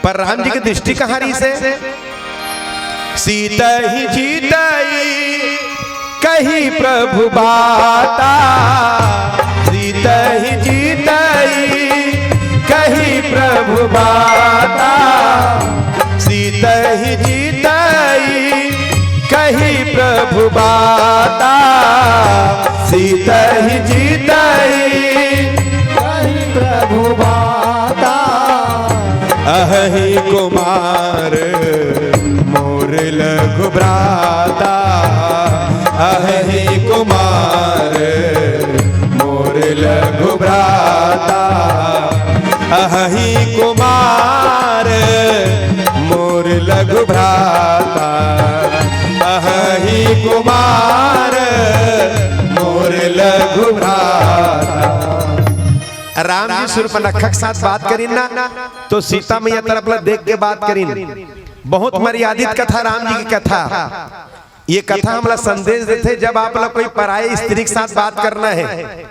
पर राम जी की दृष्टि कहाँ रही से सीता ही जीताई कही प्रभु बाता, सीता ही जीताई कही प्रभु बाता, सीता ही जीताई कही प्रभु बाता, सीता ही जीताई कही प्रभु बाता। अहि कुमार मोर लघु भ्राता, अहि कुमार मोर लघु भ्राता, अहि कुमार मोर लघु भ्राता, अहि कुमार मोर लघु भ्राता। राम जी शूर्पणखा के साथ बात करी ना तो सीता मैया तरफ देख के बात करी। बहुत मर्यादित कथा राम जी की कथा। ये कथा हमला संदेश देते जब आप लोग कोई पराई स्त्री के साथ बात करना है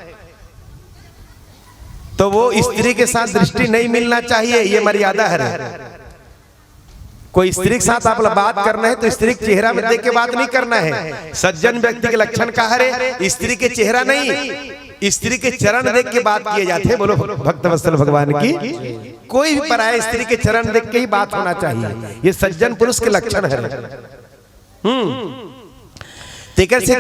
तो वो स्त्री के साथ दृष्टि नहीं मिलना चाहिए, ये मर्यादा है। कोई स्त्री के साथ आप लोग बात करना है तो स्त्री के चेहरा में देख के बात नहीं करना है। सज्जन व्यक्ति के लक्षण का है स्त्री के चेहरा नहीं, स्त्री के चरण देख के बात किए जाते हैं। बोलो भक्तवत्सल भगवान की। कोई भी पराया स्त्री के चरण देख के ही बात होना चाहिए, ये सज्जन पुरुष के लक्षण है। तेकर से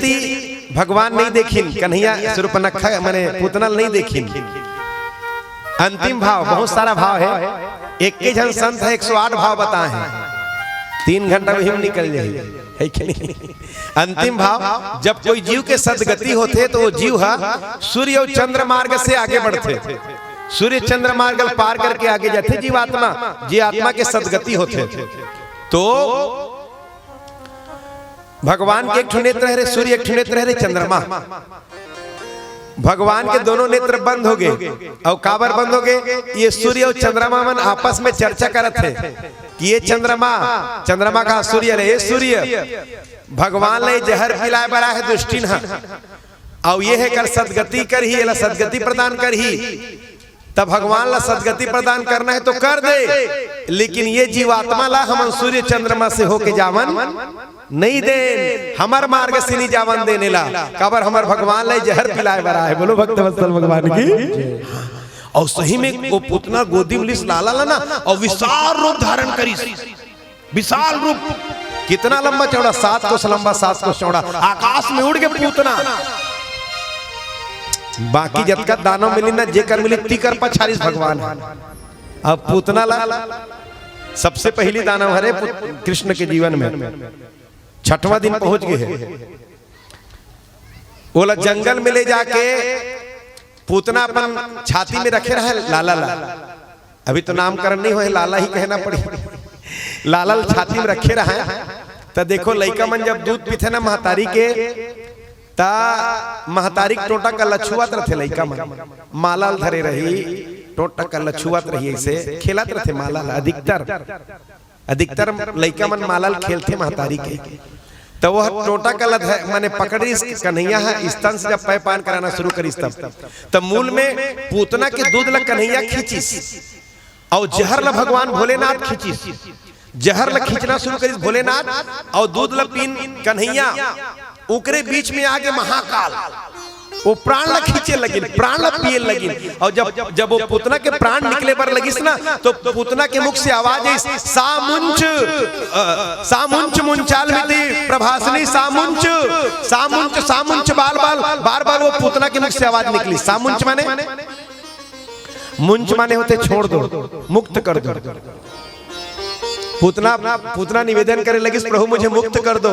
भगवान नहीं देखिन, कन्हैया शूर्पणखा माने पूतना नहीं देखिन। अंतिम भाव, बहुत सारा भाव है, एक के जन संत है 108 भाव बताए हैं, 3 घंटा में ही निकल जाए है कि नहीं। अंतिम भाव, जब कोई जीव के सदगति होते तो वो जीव सूर्य और चंद्र मार्ग से आगे बढ़ते, सूर्य चंद्र मार्ग पार करके आगे जाते जीवात्मा, जीवात्मा के सदगति होते। तो भगवान के एक नेत्र है सूर्य, एक नेत्र है चंद्रमा। भगवान के दोनों नेत्र बंद हो गए और काबर बंद हो गए, ये सूर्य और चंद्रमा मन आपस में चर्चा करत है कि ये चंद्रमा का सूर्य रे, सूर्य भगवान ले जहर पिलाए बड़ा है दुष्टिन और ये है कर सदगति कर ही, ये सदगति प्रदान कर ही। तब भगवान ला सदगति प्रदान करना है तो कर दे, लेकिन ये जीवात्मा ला हम सूर्य चंद्रमा से होके जावन नहीं दे, हमार मार्ग से नहीं जावन देने ला, काबर हमार भगवान ले जहर पिलाए बड़ा है। बोलो भक्तवत्सल भगवान की। और सही में वो पुतना गोदी में लिस लाला ला ना और विशाल रूप धारण करी, विशाल रूप, कितना लंबा चौड़ा, 7 कोस लंबा 7 कोस चौड़ा, आकाश में उड़ के पूतना। बाकी जब का दानव मिली ना जेकर मिली तीकर पछारिस भगवान है। अब पूतना ला सबसे पहली दानव हरे कृष्ण के जीवन में 6वां दिन पहुंच गए हैं। बोला जंगल में ले जाके पूतना अपन छाती में रखे रहे लाला ला, अभी तो नामकरण नहीं हुआ, लाला ही कहना पड़े। लाला छाती में रखे रहे तो देखो लइका मन जब दूध पीते ना महतारी के, ता महतारी टोटा का लछुआत रहे लइका मन, माला धरे रही टोटा का लछुआत रही, ऐसे खेलत रहे माला। अधिकतर लइका मन मालाल खेलते महतारी के, तो वह टोटा का लद माने पकड़ी कन्हैया है स्तन से जब पैपान कराना शुरू करी तब मूल में पूतना के दूध ला कन्हैया खींचिस और जहर ला भगवान भोलेनाथ खींचिस, जहर ला खींचना शुरू करी भोलेनाथ और दूध ला पीन कन्हैया। उकरे बीच में आगे महाकाल वो प्राण ला खींचे लगी, प्राण ला पिए लगी। और जब वो पूतना के प्राण निकले पर लगिस ना तो पूतना के मुख से आवाज आई, सामुंच सामुंच मुंचाल मिति प्रभासनी, सामुंच सामुंच सामुंच बाल बाल, बार बार वो पूतना के मुख से आवाज निकली। सामुंच माने मुंच माने होते छोड़ दो, मुक्त कर दो। पूतना निवेदन करे लगी प्रभु मुझे मुक्त कर दो,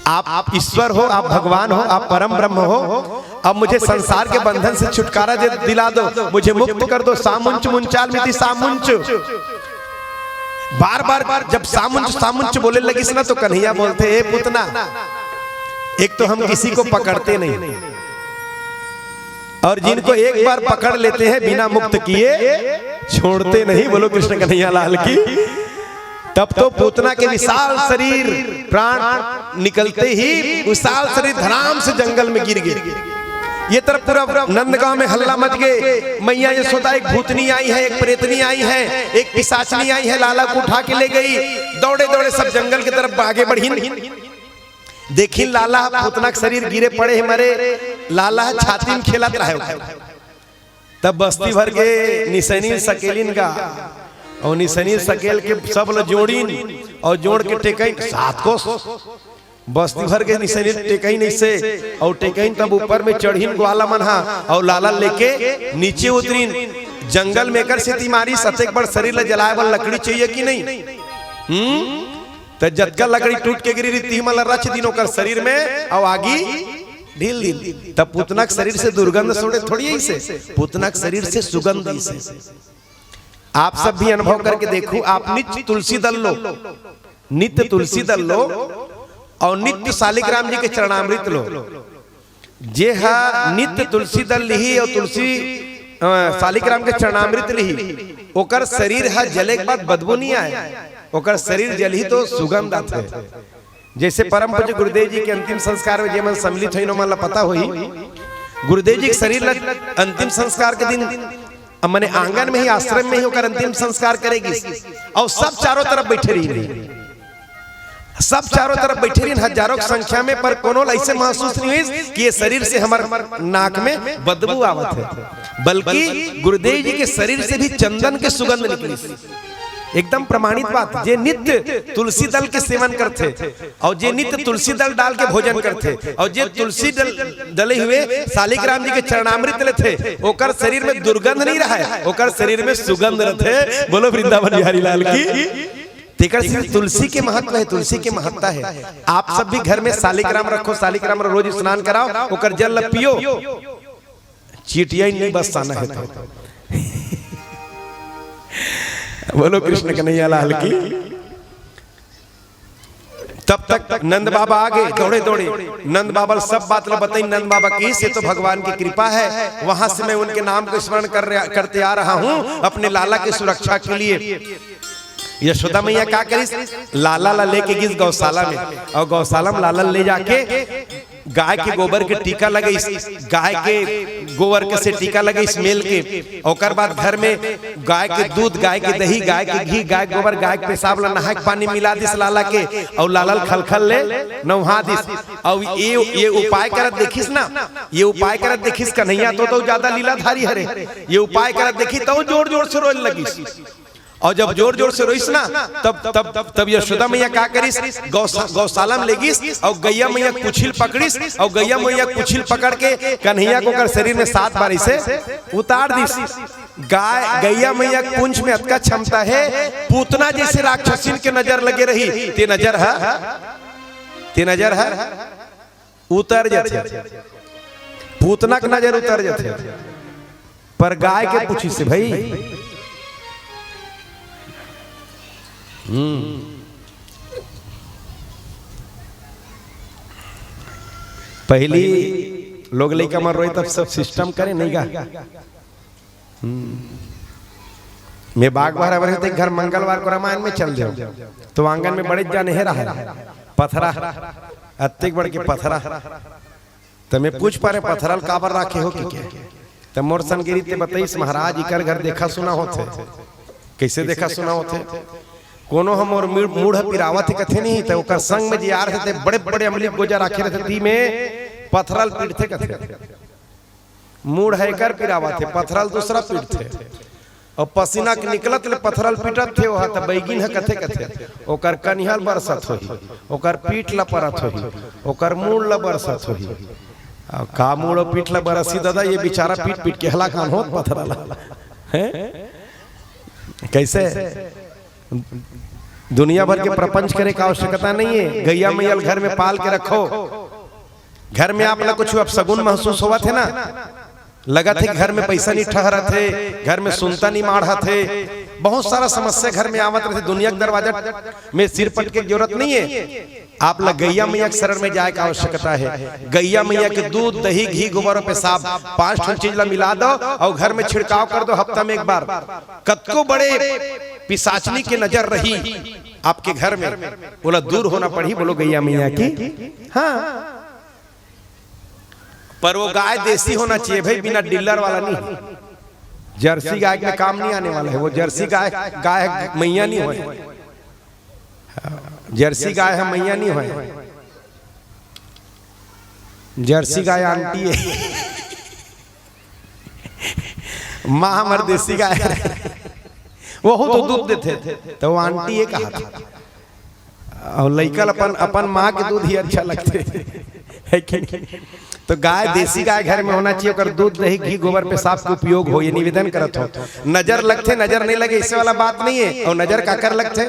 आप ईश्वर हो, आप भगवान हो, आप परम ब्रह्म हो, अब मुझे संसार के बंधन से छुटकारा दिला दो, मुझे मुक्त कर दो। सामुंच मुंचाल मिति सामुंच, बार बार जब सामुंच सामुंच बोले लगी ना तो कन्हैया बोलते हे पूतना, एक तो हम किसी को पकड़ते नहीं और जिनको एक बार पकड़ लेते हैं बिना मुक्त किए छोड़ते नहीं। बोलो कृष्ण कन्हैया लाल की। तब तो पूतना के विशाल शरीर प्राण निकलते ही विशाल शरीर धड़ाम से जंगल में गिर गए। ये तरफ पूरा नंदगांव में हल्ला मच गए। मैया यशोदा एक भूतनी आई है, एक प्रेतनी आई है, एक पिशाचनी आई है, लाला को उठा के ले गई। दौड़े दौड़े सब जंगल की तरफ आगे बढ़ी। देखी लाला भूतना के शरीर गिरे पड़े है, मरे। लाला छाती में खेलत रहे। तब बस्ती भर के निसनी सकेलिन का और निसनी सकेल के सब लोग जोड़ीन और जोड़ के टेकई 7 कोस। बस्ती भर के निसनी टेकई नहीं से और टेकईन तब ऊपर में चढ़ीन ग्वाला मनहा और लाला लेके नीचे उतरीन। जंगल में कर से तीमारी सतेक बड़ शरीर ला जलाए वाला लकड़ी चाहिए कि नहीं? तो जतका लकड़ी टूट के गिरी रीति मला रच दिनों कर शरीर में और आगी ढील ढील। तब पूतना के शरीर से दुर्गंध छोड़े थोड़ी ऐसे, पूतना के शरीर से सुगंध ऐसे। आप सब भी अनुभव करके देखो। आप नित्य तुलसी दल लो, नित्य तुलसी दल लो और नित्य शालिग्राम जी के चरणामृत लो। जे हा नित्य तुलसी दल लिही और तुलसी शालिग्राम के चरणामृत लिही, ओकर शरीर हा जले के बाद बदबू नहीं आए, ओकर शरीर जलही तो सुगंध आते। जैसे परम पूज्य गुरुदेव जी के अंतिम संस्कार में जेमन सम्मिलित हुई मन पता हुई, गुरुदेव जी के शरीर अंतिम संस्कार के दिन मैंने आंगन में ही आश्रम में ही होकर अंतिम संस्कार करेगी और सब चारों तरफ बैठे रही, सब चारों तरफ बैठे रही हजारों की संख्या में। पर कोनो ऐसे महसूस नहीं हुई कि ये शरीर से हमारे नाक में बदबू आवत है, बल्कि गुरुदेव जी के शरीर से भी चंदन के सुगंध निकली। एकदम प्रमाणित बात। जे नित्य तुलसी दल के सेवन करते और जे नित्य तुलसी दल डाल के भोजन करते और जे तुलसी दल डले हुए शालिग्राम जी के चरणामृत लेते, ओकर शरीर में दुर्गंध नहीं रहा है, ओकर शरीर में सुगंध रहते। बोलो वृंदावन बिहारी लाल की। तुलसी के महत्व है, तुलसी के महत्ता है। आप सब भी घर में शालिग्राम रखो, शालिग्राम रोज स्नान कराओ, ओकर जल पियो, चीटिया नहीं बस साना है तो। बोलो कृष्ण कन्हैया लाल की। तब तक नंद बाबा आ गए दौड़े दौड़े। नंद बाबा सब बात बताई नंद बाबा की, से तो भगवान की कृपा है। वहां से मैं उनके नाम को स्मरण करते आ रहा हूं अपने लाला की सुरक्षा के लिए। यशोदा मैया क्या करी, लाला ला लेके गई गौशाला में और गौशाला में लाला ले जाके गाय के गोबर के टीका लगे, गाय के गोबर के से टीका लगे स्मेल के। और बाद घर में गाय के दूध, गाय के दही, गाय के घी, गाय के गोबर, गाय के पेशाब ला नहा के पानी मिला दिस लाला के और लाला खलखल ले नहा दिस। और ये उपाय करत देखिस ना, ये उपाय करत देखिस कन्हैया तो ज्यादा लीलाधारी हरे। ये उपाय करत देखी तो जोर जोर से रोने लगी। और जब जोर जोर से रोइस ना तब यशोदा मैया क्या करिस, गौशाला में लेगिस और गैया मैया कुछिल पकड़िस और गैया मैया कुछिल पकड़ के कन्हैया को कर शरीर में 7 बार इसे उतार दिस। गैया मैया कुंज में अतका क्षमता है, पूतना जैसे राक्षसीन के नजर लगे रही ते नजर है उतर जाते, पूतना के नजर उतर जाते। पर गाय के पूछी से भाई पहली लोग लड़का मर रही तब सब सिस्टम करे नहीं गा। मैं बाग बार रहते घर मंगलवार को रामायण में चल जाओ तो आंगन में बड़े जाने है रहा पथरा अत्तेक बड़ के पथरा। तो मैं पूछ पा रहे पथरल काबर राखे हो कि क्या? तो मोर संगिरी ते बताइस महाराज इकर घर देखा सुना होते। कैसे देखा सुना होते? कोनो हम और मूढ़ पिरावत कथे नहीं तो ओकर संग में जी आ रहे थे, बड़े बड़े अमली गोजा राखे रहते ती में पथरल पीटते कथे। मूढ़ है कर पिरावत थे, पथरल दूसरा पीटते और पसीना के निकलत ले पथरल पीटत थे। वहां त बैगिन है कथे कथे ओकर कनिहल बरसत होई, ओकर पीठ ला परत होई, ओकर मूड़ ला बरसत होई। और का मूड़ पीठ ला बरसी दादा ये बेचारा पीट पीट के हला कान होत पथरल है। कैसे दुनिया भर के प्रपंच करे का आवश्यकता नहीं है। गैया मैयल घर में पाल के रखो। घर में आप कुछ अब सगुन महसूस हुआ थे ना, लगा थे घर में पैसा नहीं ठहरा थे, घर में सुनता नहीं माढ़ा थे, बहुत सारा समस्या घर में आवत रहे। दुनिया के दरवाजा में सिर पट के जरूरत नहीं है। आप लग गैया मैया के शरण में जाए का आवश्यकता है। गैया मैया के दूध, दही, घी, गोबर और पेशाब 5 चीज ला मिला दो और घर में छिड़काव कर दो हफ्ता में एक बार। कतको बड़े पिशाचनी की नजर रही आपके घर में, बोला दूर होना पड़ी। बोलो गैया मैया की। हाँ पर वो गाय देसी होना चाहिए भाई, बिना डिल्लर वाला नहीं। जर्सी गाय में काम नहीं आने वाला है वो। जर्सी गाय गाय मैया नहीं हो, जर्सी गाय है मैया नहीं हो। जर्सी गाय आंटी है, माँ हमारे देसी गाय है, वो तो दूध देते थे तो वो आंटी है कहा था। और लइकल अपन माँ के दूध ही अच्छा लगते है कि नहीं? तो गाय देसी गाय घर में होना चाहिए, अगर दूध दही घी गोबर पेशाब का उपयोग हो, ये निवेदन करत हो। नजर लगते नजर नहीं लगे इससे वाला बात नहीं है। और नजर काकर लगते,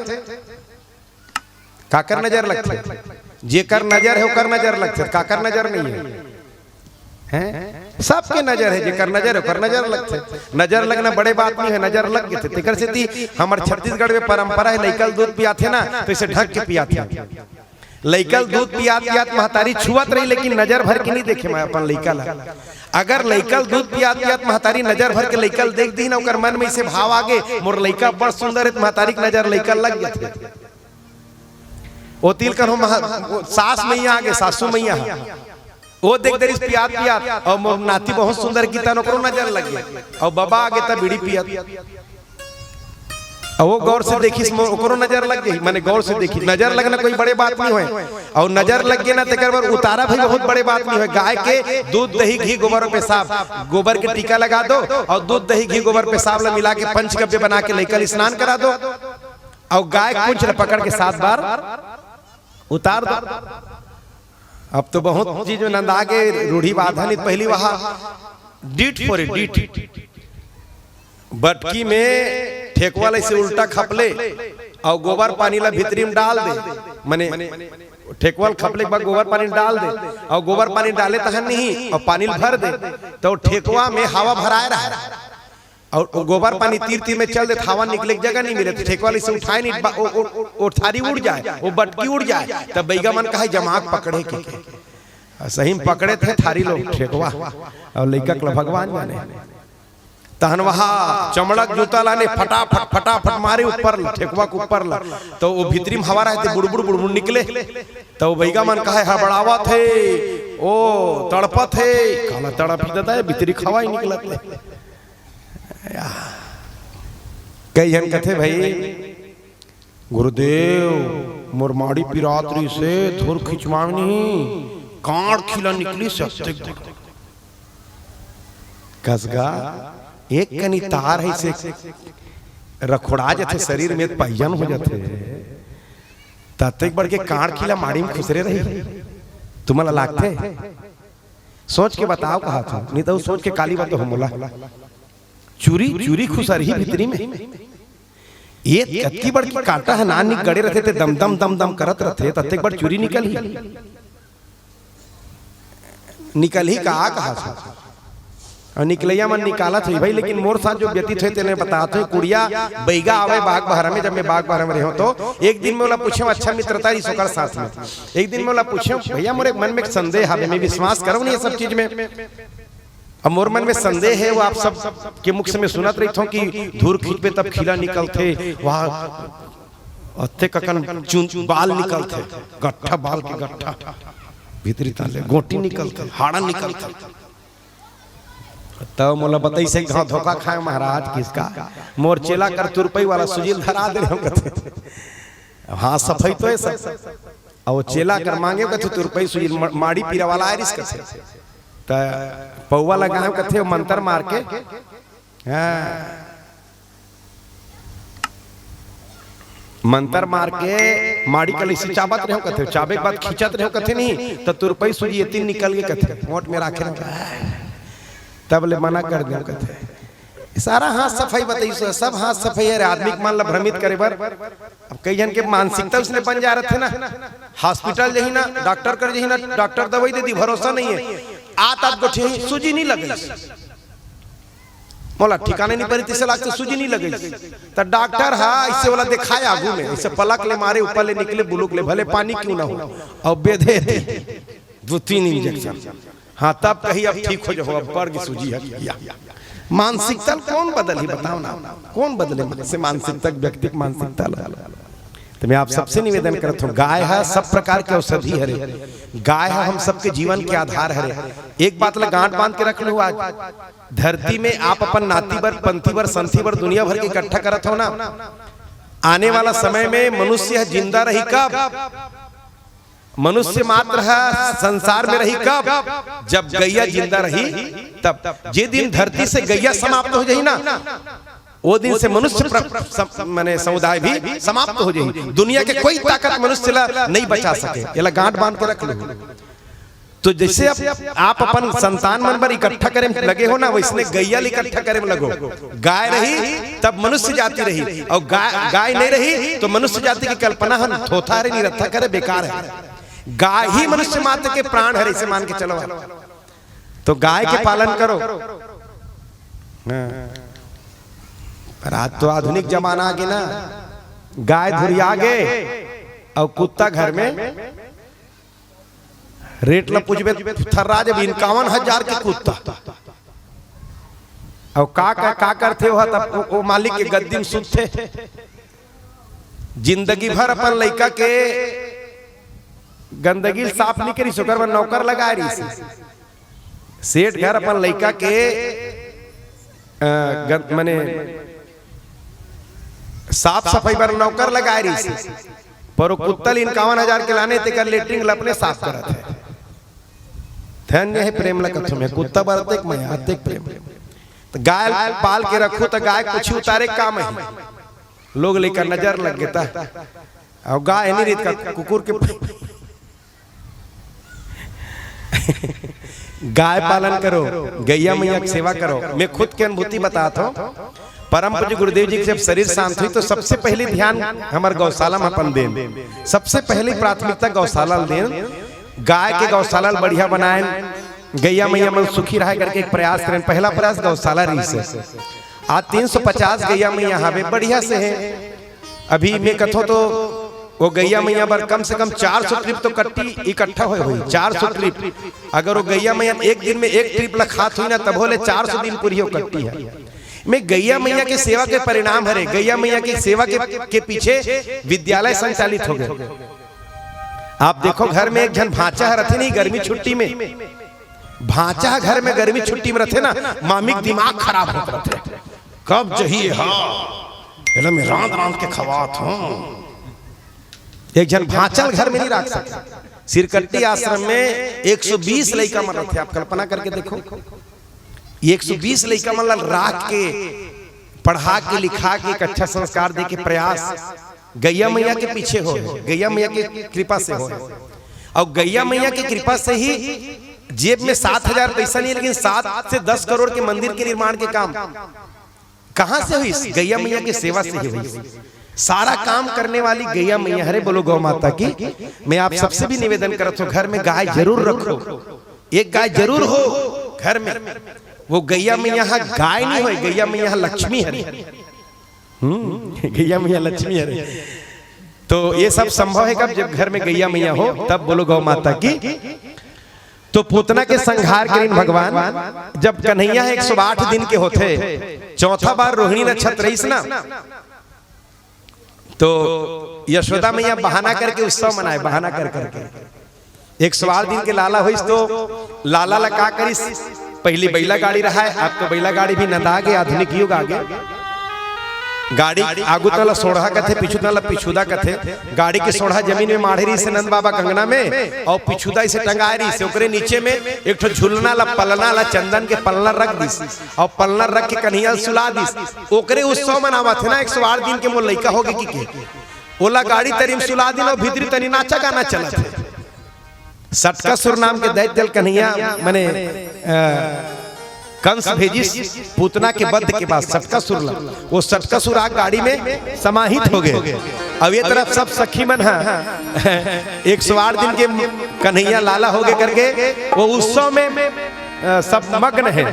काकर नजर लगते, जेकर नजर है ओकर नजर लगते, काकर नजर नहीं है। सबके नजर है, जेकर नजर है ओकर नजर लगते। नजर लगना बड़े बात नहीं है, नजर लग गए थे। तेकर से थी हमारे छत्तीसगढ़ में परंपरा है, लइकल दूध पियाथे ना तो इसे ढक के पियाथे। लइकल दूध पियात महतारी छुअत रही, लेकिन नजर भर के नहीं देखे मैं अपन लइकल। अगर लइकल दूध पियात महतारी नजर भर के लइकल देख दी ना, ओकर मन में इसे भाव आगे मोर लइका बड़ सुंदर है, महतारी की नजर लइकल लग गए। ओ तिल करो सास मैया आगे, सासू मैया वो देख दे पियात और नाती बहुत सुंदर की तन नजर लग गया। और बाबा आगे तब बीड़ी पियात, वो गौर से देखी ओकरो नजर लग गई। मैंने गौर से देखी, नजर लगना कोई बड़े बात नहीं है। और नजर लग गया ना तेकर उतारा भाई बहुत बड़े बात नहीं है। गाय के दूध दही घी गोबर पेशाब, गोबर के टीका लगा दो और दूध दही घी गोबर पेशाब मिला के पंचगव्य बना के लेकर स्नान करा दो। और गाय कुंच पकड़ के 7 बार उतार दो। अब तो बहुत चीज में नंदा के रूढ़ी बाधा पहली वहां डीट फॉर डीट बटकी में ठेकुआ से उल्टा खपले और गोबर पानी ला भीतरी में डाल दे। मने ठेकुआ खपले के बाद गोबर पानी डाल दे और गोबर पानी डाले तहन नहीं और पानी भर दे तो ठेकुआ में हवा भराए रहा और गोबर पानी तीर तीर में चल दे, हवा निकले की जगह नहीं मिले। ठेकुआ से उठाए नहीं, वो थारी उड़ जाए, वो बटकी उड़ जाए। तब बैगा मन कहा जमाक पकड़े के सही में पकड़े थे थारी लोग ठेकुआ और लइका के भगवान जाने। तहन वहां चमड़क जूता लाने फटाफट मारे ऊपर ठेकुआ के ऊपर ला तो वो भीतरी में हवा रहते बुड़बुड़ बुड़बुड़ निकले। तो बैगा मन कहा हड़बड़ावा थे, ओ तड़पा थे, काला तड़प देता है भीतरी खवा ही निकलत। कई जन कथे भाई गुरुदेव मोरमाड़ी पिरात्री से धुर खिंचवानी कांड़ खिला निकली सत्य कसगा एक कनी तार है से रखुड़ा जाते शरीर में पहिजन हो जाते तत्क बढ़ के कांड़ खिला माड़ी में खुसरे रही तुम्हारा लागते सोच के बताओ कहा था, नहीं तो सोच के काली बात हो मोला चूरी खुसर ही भीतरी में ये कत्ती बड़ की कांटा है नानी गड़े रहते थे दम दम दम दम करत रहते तत्क बड़ चूरी निकल ही कहा था और निकलैया मन निकाला थे भाई। लेकिन मोर साथ जो व्यतीत हुए तेने बताते हैं कुड़िया बैगा आवे बाग बहरा में, जब मैं बाग बहरा में रहो तो एक दिन में बोला पूछे अच्छा मित्रता रही सोकर साथ में। एक दिन में बोला पूछे भैया मोरे मन में एक संदेह है, मैं विश्वास करूँ नहीं ये सब चीज में। अब मोर मन में संदेह है, वो आप सब के मुख से मैं सुनत रही थो कि धूर खींच पे तब खिला निकलते वहां अत्ते ककन बाल निकलते, गट्ठा बाल के गट्ठा भीतरी ताले गोटी निकलते, हाड़ा निकलते। तब मोला बताई से घाव धोखा खाए महाराज किसका मोर चेला कर तुरपई वाला सुजील धरा दे हम कहते हाँ सफाई तो है सब और वो चेला कर मांगे कहते तुरपई सुजील माड़ी पीरा वाला आरिस कहते त पौवा लगाए कहते मंत्र मार के मंत्र मार के माड़ी कल इसी चाबत रहो कहते चाबे के बाद खींचत रहो कहते नहीं तो तुरपई सुजी तीन निकल के कहते मोट में राखे तब ले मना कर दिया कहते सारा हाथ सफाई बताइए सब हाथ सफाई है आदमी के मान ला भ्रमित करे बर। अब कई जन के मानसिकता उसने बन जा रहे थे ना, हॉस्पिटल जही ना डॉक्टर कर जही ना डॉक्टर दवाई दे दी भरोसा नहीं है आत गोठे सूजी नहीं लगे मोला ठिकाने नहीं पड़ी तीसरा लागते सूजी नहीं लगे तो डॉक्टर हा इससे वाला दिखाए आगू में ऐसे पलक ले मारे ऊपर ले निकले बुलुक ले भले पानी क्यों ना हो और बेधे 2-3 इंजेक्शन हाँ तब कही अब ठीक हो जाओ अब वर्ग सूजी है। मानसिकता कौन बदल ही बताओ ना, कौन बदले से मानसिकता व्यक्ति मानसिकता तो मैं आप सबसे निवेदन करता हूँ, गाय है सब प्रकार के औषधि हरे, गाय है हम सबके जीवन के आधार हरे। एक बात ला गांठ बांध के रख लो, आज धरती में आप अपन नाती बर, पंथी बर, संथी बर, दुनिया भर के इकट्ठा करत हो ना, आने वाला समय में मनुष्य जिंदा रही कब, मनुष्य मात्र है संसार में रही कब, जब गैया जिंदा रही तब। जे दिन धरती से गैया समाप्त हो जाई ना, वो दिन से मनुष्य माने समुदाय भी समाप्त हो जाए। दुनिया के कोई ताकत मनुष्य ला नहीं बचा सके, ये ला गांठ बांध के रख लो। तो जैसे आप अपन संतान मन पर इकट्ठा करे लगे हो ना, वैसने गैया इकट्ठा करे लगो। गाय रही तब मनुष्य जाति रही, और गाय नहीं रही तो मनुष्य जाति की कल्पना हम थोथा है नहीं रथा करे बेकार है। गाय ही मनुष्य मात्र के प्राण है, इसे मान के चलो। तो गाय के पालन करो। पर आज तो आधुनिक जमाना आ गया ना, गाय धुरिया गे और कुत्ता घर में रेट ला पूछबे थर्रा जब 51,000 के कुत्ता, और का करते हो तब वो मालिक के गद्दी सुनते। जिंदगी भर अपन लड़का के गंदगी साफ नहीं करी, सुकर में नौकर लगा रही। सेठ घर अपन लड़का के माने साफ सफाई पर नौकर लगा रही, पर कुत्ता 51,000 के लाने ते कर लेटरिंग अपने साफ करत है। धन्य है प्रेम लगत में कुत्ता बरतेक में अतेक प्रेम। तो गाय पाल के रखो तो गाय कुछ उतारे काम है, लोग लेकर नजर लग गया। और गाय नहीं रीत का कुकुर के गाय पालन करो, गैया मैया की सेवा करो। मैं खुद की अनुभूति बताता हूँ। परम पूज्य गुरुदेव जी के जब शरीर शांत हुई तो सबसे पहले ध्यान हमारे गौशाला में अपन दें, सबसे पहली प्राथमिकता गौशाला दें। गाय के गौशाला बढ़िया बनाए, गैया मैया मन सुखी रहे करके एक प्रयास करें। पहला प्रयास गौशाला रही से आज 350 गैया मैया हवे बढ़िया से है। अभी मैं कथो तो वो गैया मैया पर कम से कम 400 ट्रिप तो कट्टी इकट्ठा हुई। 400 ट्रिप अगर वो गैया मैया एक दिन में एक ट्रिप लखात हुई ना, तब बोले 400 दिन पूरी हो कट्टी है। मैं गैया मैया के सेवा के परिणाम हरे, गैया मैया की सेवा के पीछे विद्यालय संचालित हो गए। आप देखो घर में एक जन भांचा रहते नहीं, गर्मी छुट्टी में भांचा घर में गर्मी छुट्टी में रहते ना, मामिक दिमाग खराब होता रहते, कब जही हाँ मैं रात रात के खवात हूँ। एक जन भांचल घर में नहीं रख सकता। सिरकट्टी आश्रम में 120 लड़का मन रहते, आप कल्पना करके देखो। 120 लड़का मन राख के पढ़ा के लिखा के एक अच्छा संस्कार दे के प्रयास गैया मैया के पीछे हो, गैया मैया की कृपा से हो। और गैया मैया की कृपा से ही जेब में 7,000 पैसा नहीं, लेकिन 7 से 10 करोड़ के मंदिर के निर्माण के काम कहां से हुई? गैया मैया की सेवा से ही हुई। सारा काम करने वाली गैया मैया। हरे बोलो गौ माता की। मैं आप सबसे भी निवेदन करता हूँ, घर में गाय जरूर रखो, एक गाय जरूर हो घर में। वो गैया मैया गाय नहीं हो, गैया मैया लक्ष्मी है। गैया मैया लक्ष्मी है। तो ये सब संभव है कब? जब घर में गैया मैया हो, तब बोलो गौ माता की। तो पूतना के संहार के दिन भगवान जब कन्हैया 108 दिन के होते, चौथा बार रोहिणी नक्षत्र रही ना, तो यशोदा मैया बहाना करके उत्सव मनाए, बहाना कर करके 108 दिन के लाला हुई। तो लाला लगा करी, पहली बैला गाड़ी रहा है, अब तो बैला गाड़ी भी नंदा गए, आधुनिक युग आ गया। गाड़ी आगू तला सोढ़ा कथे, पिछू तला पिछुदा कथे। गाड़ी के सोढ़ा जमीन में माढ़े रही से नंद बाबा कंगना में, और पिछुदा इसे टंगाए रही से। ओकरे नीचे में एक ठो झुलना ला पलना ला चंदन के पलना रख दिस, और पलना रख के कन्हैया सुला दिस। ओकरे उत्सव मनावा थे ना 108 दिन के। मोर लइका हो गए की ओला गाड़ी तरीम सुला दिन, और भीतरी तरी नाचा गाना चला थे। सटका सुर नाम के दैत्य कन्हैया माने कंस भेजिस पूतना के वध के बाद सटका सुर, वो सटका सुर आग गाड़ी में समाहित हो गए। अब ये तरफ सब सखी मन है 108 दिन के कन्हैया लाला हो गए करके वो उत्सव में सब मग्न है।